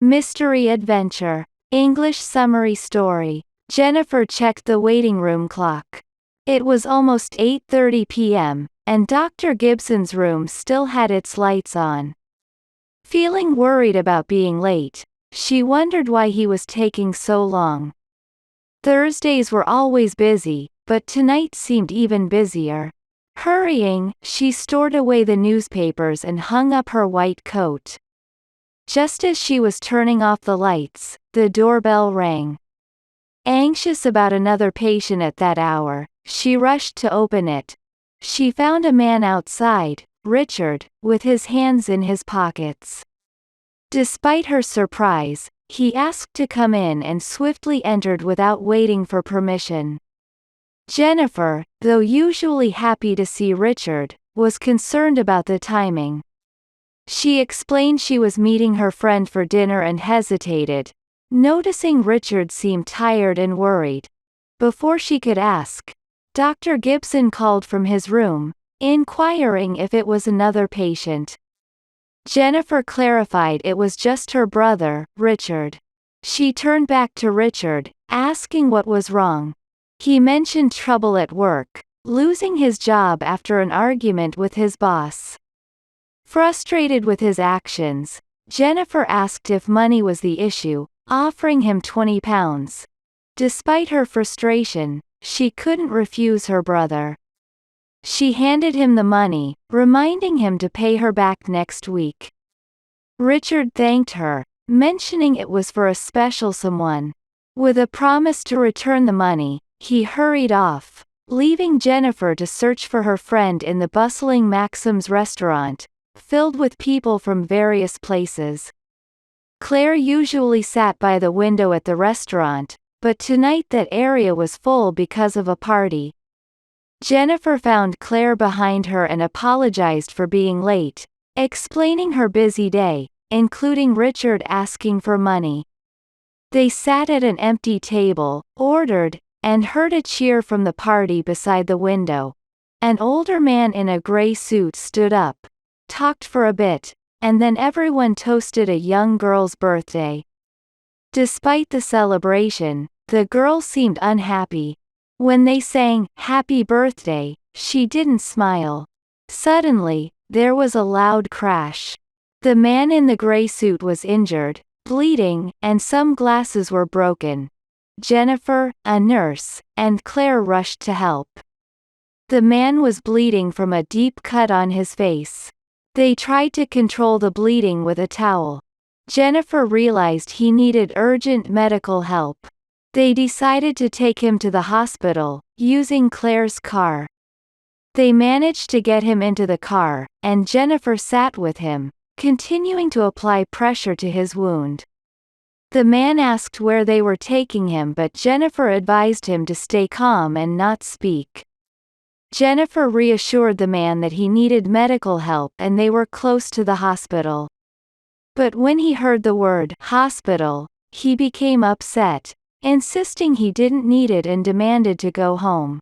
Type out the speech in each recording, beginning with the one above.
Mystery adventure. English summary story. Jennifer checked the waiting room clock. It was almost 8:30 p.m., and Dr. Gibson's room still had its lights on. Feeling worried about being late, she wondered why he was taking so long. Thursdays were always busy, but tonight seemed even busier. Hurrying, she stored away the newspapers and hung up her white coat. Just as she was turning off the lights, the doorbell rang. Anxious about another patient at that hour, she rushed to open it. She found a man outside, Richard, with his hands in his pockets. Despite her surprise, he asked to come in and swiftly entered without waiting for permission. Jennifer, though usually happy to see Richard, was concerned about the timing. She explained she was meeting her friend for dinner and hesitated, noticing Richard seemed tired and worried. Before she could ask, Dr. Gibson called from his room, inquiring if it was another patient. Jennifer clarified it was just her brother, Richard. She turned back to Richard, asking what was wrong. He mentioned trouble at work, losing his job after an argument with his boss. Frustrated with his actions, Jennifer asked if money was the issue, offering him £20. Despite her frustration, she couldn't refuse her brother. She handed him the money, reminding him to pay her back next week. Richard thanked her, mentioning it was for a special someone. With a promise to return the money, he hurried off, leaving Jennifer to search for her friend in the bustling Maxim's restaurant, filled with people from various places. Claire usually sat by the window at the restaurant, but tonight that area was full because of a party. Jennifer found Claire behind her and apologized for being late, explaining her busy day, including Richard asking for money. They sat at an empty table, ordered, and heard a cheer from the party beside the window. An older man in a gray suit stood up, talked for a bit, and then everyone toasted a young girl's birthday. Despite the celebration, the girl seemed unhappy. When they sang, "Happy Birthday," she didn't smile. Suddenly, there was a loud crash. The man in the gray suit was injured, bleeding, and some glasses were broken. Jennifer, a nurse, and Claire rushed to help. The man was bleeding from a deep cut on his face. They tried to control the bleeding with a towel. Jennifer realized he needed urgent medical help. They decided to take him to the hospital, using Claire's car. They managed to get him into the car, and Jennifer sat with him, continuing to apply pressure to his wound. The man asked where they were taking him, but Jennifer advised him to stay calm and not speak. Jennifer reassured the man that he needed medical help and they were close to the hospital. But when he heard the word hospital, he became upset, insisting he didn't need it and demanded to go home.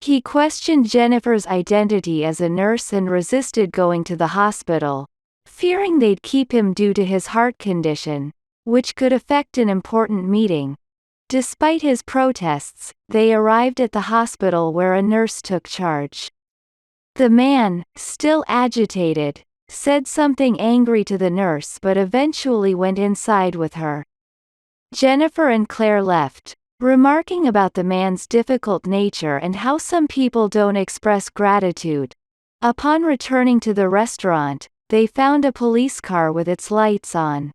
He questioned Jennifer's identity as a nurse and resisted going to the hospital, fearing they'd keep him due to his heart condition, which could affect an important meeting. Despite his protests, they arrived at the hospital where a nurse took charge. The man, still agitated, said something angry to the nurse but eventually went inside with her. Jennifer and Claire left, remarking about the man's difficult nature and how some people don't express gratitude. Upon returning to the restaurant, they found a police car with its lights on.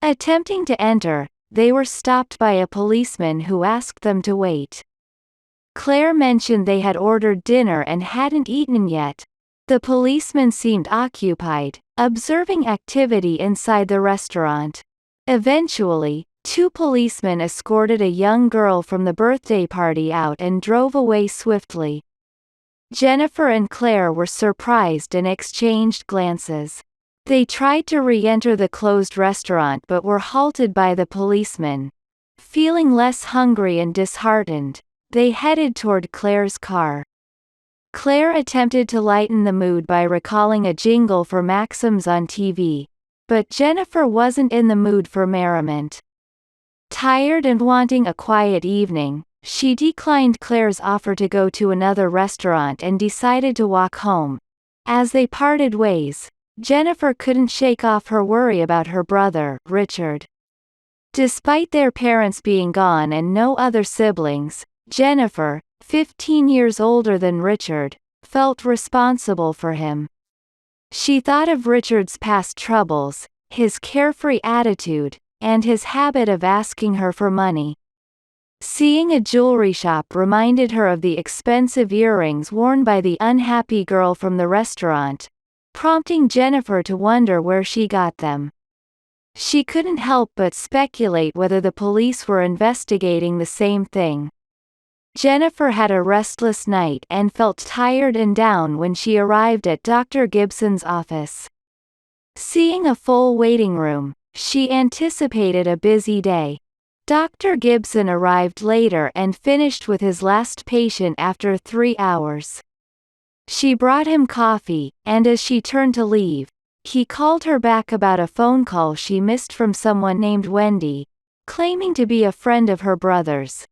Attempting to enter, they were stopped by a policeman who asked them to wait. Claire mentioned they had ordered dinner and hadn't eaten yet. The policeman seemed occupied, observing activity inside the restaurant. Eventually, two policemen escorted a young girl from the birthday party out and drove away swiftly. Jennifer and Claire were surprised and exchanged glances. They tried to re-enter the closed restaurant but were halted by the policeman. Feeling less hungry and disheartened, they headed toward Claire's car. Claire attempted to lighten the mood by recalling a jingle for Maxim's on TV. But Jennifer wasn't in the mood for merriment. Tired and wanting a quiet evening, she declined Claire's offer to go to another restaurant and decided to walk home. As they parted ways, Jennifer couldn't shake off her worry about her brother, Richard. Despite their parents being gone and no other siblings, Jennifer, 15 years older than Richard, felt responsible for him. She thought of Richard's past troubles, his carefree attitude, and his habit of asking her for money. Seeing a jewelry shop reminded her of the expensive earrings worn by the unhappy girl from the restaurant, prompting Jennifer to wonder where she got them. She couldn't help but speculate whether the police were investigating the same thing. Jennifer had a restless night and felt tired and down when she arrived at Dr. Gibson's office. Seeing a full waiting room, she anticipated a busy day. Dr. Gibson arrived later and finished with his last patient after 3 hours. She brought him coffee, and as she turned to leave, he called her back about a phone call she missed from someone named Wendy, claiming to be a friend of her brother's.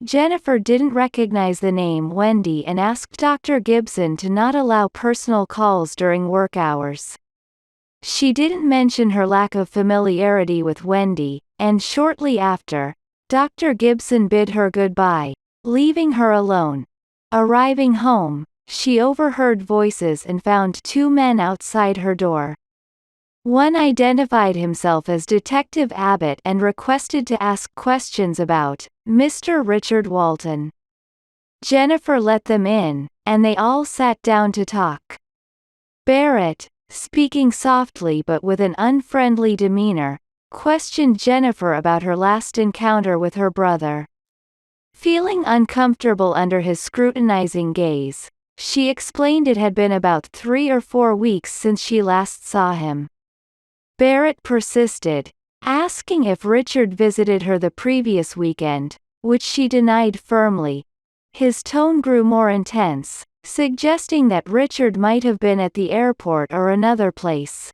Jennifer didn't recognize the name Wendy and asked Dr. Gibson to not allow personal calls during work hours. She didn't mention her lack of familiarity with Wendy, and shortly after, Dr. Gibson bid her goodbye, leaving her alone. Arriving home, she overheard voices and found 2 men outside her door. One identified himself as Detective Abbott and requested to ask questions about Mr. Richard Walton. Jennifer let them in, and they all sat down to talk. Barrett, speaking softly but with an unfriendly demeanor, questioned Jennifer about her last encounter with her brother. Feeling uncomfortable under his scrutinizing gaze, she explained it had been about 3 or 4 weeks since she last saw him. Barrett persisted, asking if Richard visited her the previous weekend, which she denied firmly. His tone grew more intense, suggesting that Richard might have been at the airport or another place.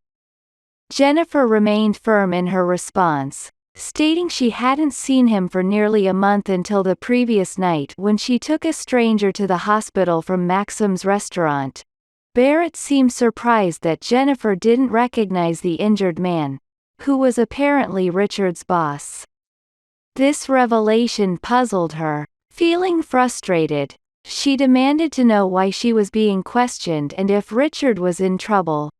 Jennifer remained firm in her response, stating she hadn't seen him for nearly a month until the previous night when she took a stranger to the hospital from Maxim's restaurant. Barrett seemed surprised that Jennifer didn't recognize the injured man, who was apparently Richard's boss. This revelation puzzled her. Feeling frustrated, she demanded to know why she was being questioned and if Richard was in trouble.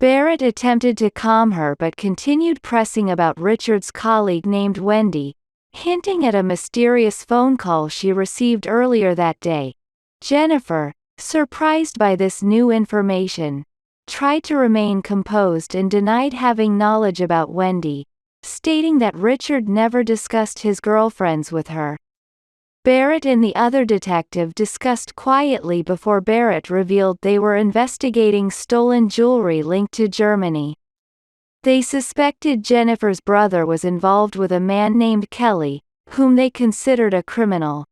Barrett attempted to calm her but continued pressing about Richard's colleague named Wendy, hinting at a mysterious phone call she received earlier that day. Jennifer, surprised by this new information, tried to remain composed and denied having knowledge about Wendy, stating that Richard never discussed his girlfriends with her. Barrett and the other detective discussed quietly before Barrett revealed they were investigating stolen jewelry linked to Germany. They suspected Jennifer's brother was involved with a man named Kelly, whom they considered a criminal.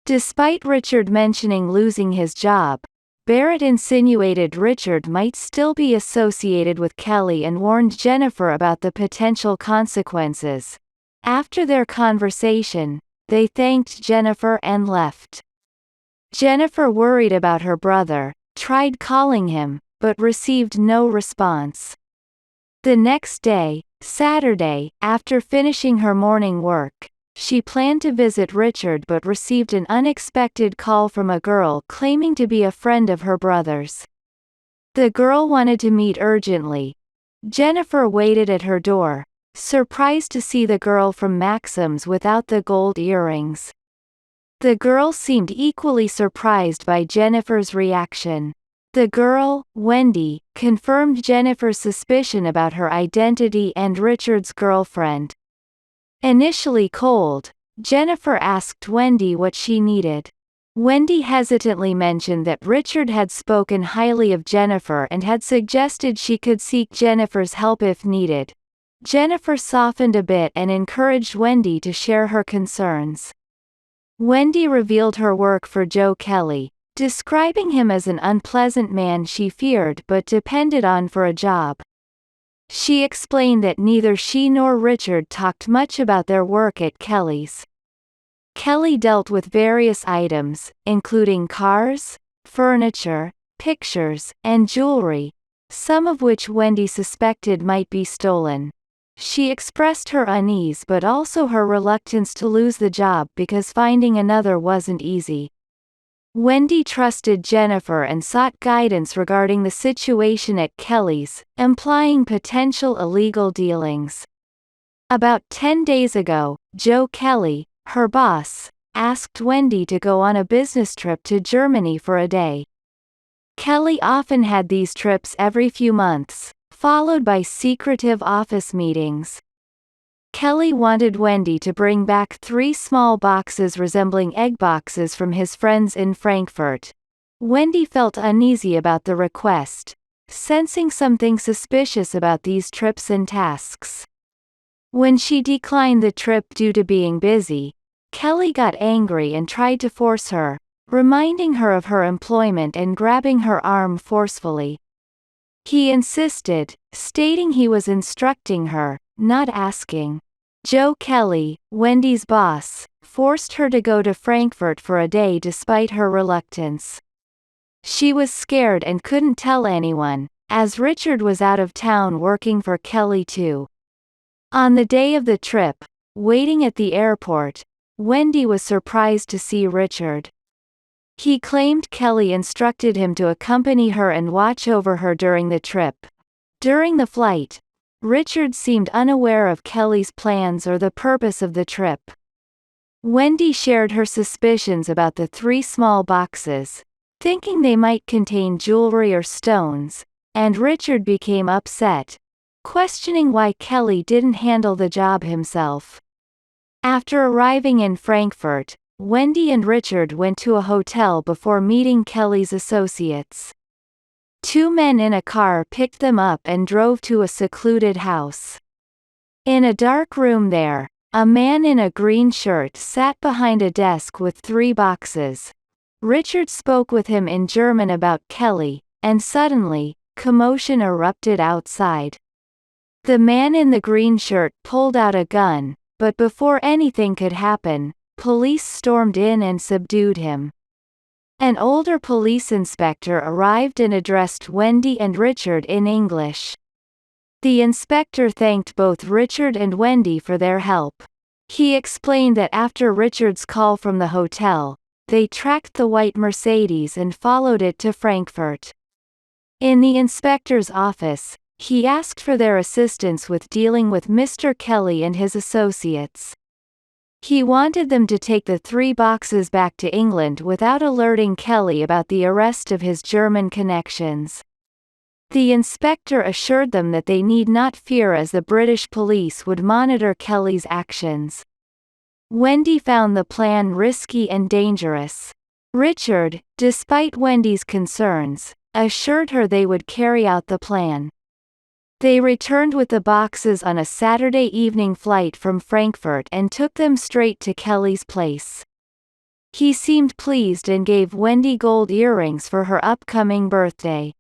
Despite Richard mentioning losing his job, Barrett insinuated Richard might still be associated with Kelly and warned Jennifer about the potential consequences. After their conversation, they thanked Jennifer and left. Jennifer, worried about her brother, tried calling him, but received no response. The next day, Saturday, after finishing her morning work, she planned to visit Richard but received an unexpected call from a girl claiming to be a friend of her brother's. The girl wanted to meet urgently. Jennifer waited at her door, surprised to see the girl from Maxim's without the gold earrings. The girl seemed equally surprised by Jennifer's reaction. The girl, Wendy, confirmed Jennifer's suspicion about her identity and Richard's girlfriend. Initially cold, Jennifer asked Wendy what she needed. Wendy hesitantly mentioned that Richard had spoken highly of Jennifer and had suggested she could seek Jennifer's help if needed. Jennifer softened a bit and encouraged Wendy to share her concerns. Wendy revealed her work for Joe Kelly, describing him as an unpleasant man she feared but depended on for a job. She explained that neither she nor Richard talked much about their work at Kelly's. Kelly dealt with various items, including cars, furniture, pictures, and jewelry, some of which Wendy suspected might be stolen. She expressed her unease but also her reluctance to lose the job because finding another wasn't easy. Wendy trusted Jennifer and sought guidance regarding the situation at Kelly's, implying potential illegal dealings. About 10 days ago, Joe Kelly, her boss, asked Wendy to go on a business trip to Germany for a day. Kelly often had these trips every few months, followed by secretive office meetings. Kelly wanted Wendy to bring back 3 small boxes resembling egg boxes from his friends in Frankfurt. Wendy felt uneasy about the request, sensing something suspicious about these trips and tasks. When she declined the trip due to being busy, Kelly got angry and tried to force her, reminding her of her employment and grabbing her arm forcefully. He insisted, stating he was instructing her, not asking. Joe Kelly, Wendy's boss, forced her to go to Frankfurt for a day despite her reluctance. She was scared and couldn't tell anyone, as Richard was out of town working for Kelly too. On the day of the trip, waiting at the airport, Wendy was surprised to see Richard. He claimed Kelly instructed him to accompany her and watch over her during the trip. During the flight, Richard seemed unaware of Kelly's plans or the purpose of the trip. Wendy shared her suspicions about the 3 small boxes, thinking they might contain jewelry or stones, and Richard became upset, questioning why Kelly didn't handle the job himself. After arriving in Frankfurt, Wendy and Richard went to a hotel before meeting Kelly's associates. 2 men in a car picked them up and drove to a secluded house. In a dark room there, a man in a green shirt sat behind a desk with 3 boxes. Richard spoke with him in German about Kelly, and suddenly, commotion erupted outside. The man in the green shirt pulled out a gun, but before anything could happen, police stormed in and subdued him. An older police inspector arrived and addressed Wendy and Richard in English. The inspector thanked both Richard and Wendy for their help. He explained that after Richard's call from the hotel, they tracked the white Mercedes and followed it to Frankfurt. In the inspector's office, he asked for their assistance with dealing with Mr. Kelly and his associates. He wanted them to take the 3 boxes back to England without alerting Kelly about the arrest of his German connections. The inspector assured them that they need not fear as the British police would monitor Kelly's actions. Wendy found the plan risky and dangerous. Richard, despite Wendy's concerns, assured her they would carry out the plan. They returned with the boxes on a Saturday evening flight from Frankfurt and took them straight to Kelly's place. He seemed pleased and gave Wendy gold earrings for her upcoming birthday.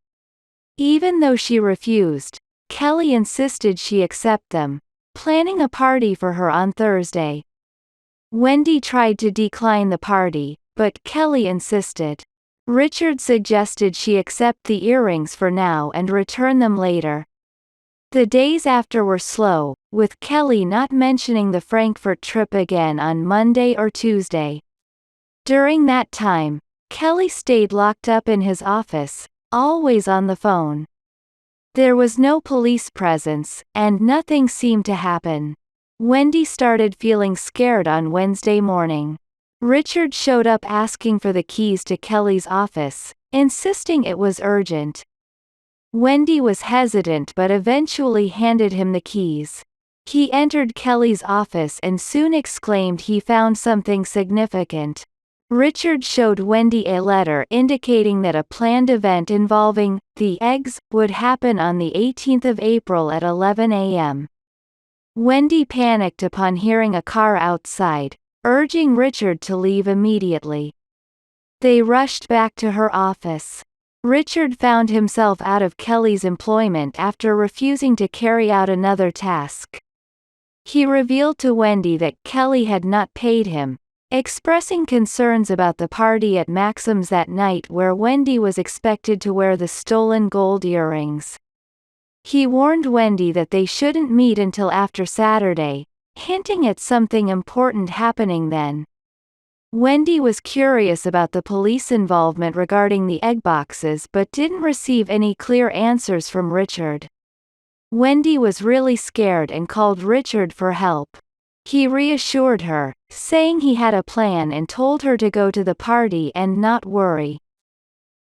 Even though she refused, Kelly insisted she accept them, planning a party for her on Thursday. Wendy tried to decline the party, but Kelly insisted. Richard suggested she accept the earrings for now and return them later. The days after were slow, with Kelly not mentioning the Frankfurt trip again on Monday or Tuesday. During that time, Kelly stayed locked up in his office, always on the phone. There was no police presence, and nothing seemed to happen. Wendy started feeling scared on Wednesday morning. Richard showed up asking for the keys to Kelly's office, insisting it was urgent. Wendy was hesitant but eventually handed him the keys. He entered Kelly's office and soon exclaimed he found something significant. Richard showed Wendy a letter indicating that a planned event involving the eggs would happen on the 18th of April at 11 a.m. Wendy panicked upon hearing a car outside, urging Richard to leave immediately. They rushed back to her office. Richard found himself out of Kelly's employment after refusing to carry out another task. He revealed to Wendy that Kelly had not paid him, expressing concerns about the party at Maxim's that night where Wendy was expected to wear the stolen gold earrings. He warned Wendy that they shouldn't meet until after Saturday, hinting at something important happening then. Wendy was curious about the police involvement regarding the egg boxes but didn't receive any clear answers from Richard. Wendy was really scared and called Richard for help. He reassured her, saying he had a plan and told her to go to the party and not worry.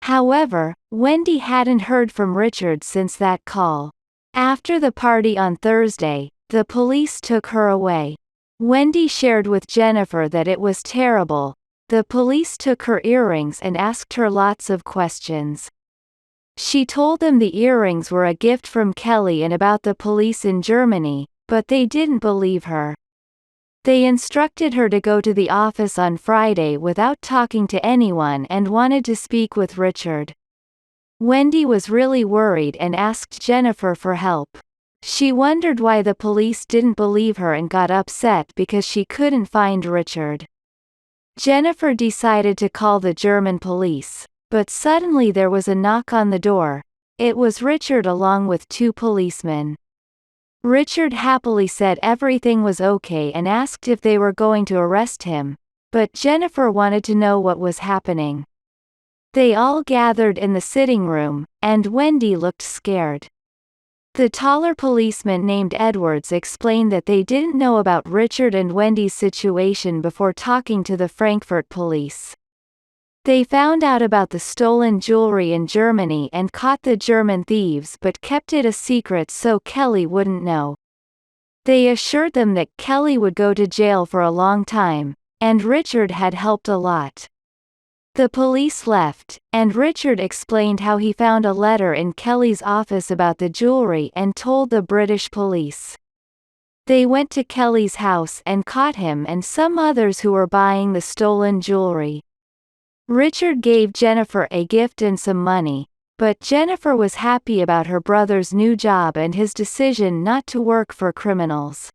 However, Wendy hadn't heard from Richard since that call. After the party on Thursday, the police took her away. Wendy shared with Jennifer that it was terrible. The police took her earrings and asked her lots of questions. She told them the earrings were a gift from Kelly and about the police in Germany, but they didn't believe her. They instructed her to go to the office on Friday without talking to anyone and wanted to speak with Richard. Wendy was really worried and asked Jennifer for help. She wondered why the police didn't believe her and got upset because she couldn't find Richard. Jennifer decided to call the German police, but suddenly there was a knock on the door. It was Richard along with two policemen. Richard happily said everything was okay and asked if they were going to arrest him, but Jennifer wanted to know what was happening. They all gathered in the sitting room, and Wendy looked scared. The taller policeman named Edwards explained that they didn't know about Richard and Wendy's situation before talking to the Frankfurt police. They found out about the stolen jewelry in Germany and caught the German thieves but kept it a secret so Kelly wouldn't know. They assured them that Kelly would go to jail for a long time, and Richard had helped a lot. The police left, and Richard explained how he found a letter in Kelly's office about the jewelry and told the British police. They went to Kelly's house and caught him and some others who were buying the stolen jewelry. Richard gave Jennifer a gift and some money, but Jennifer was happy about her brother's new job and his decision not to work for criminals.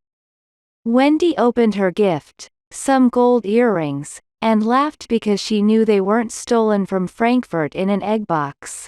Wendy opened her gift, some gold earrings, and laughed because she knew they weren't stolen from Frankfurt in an egg box.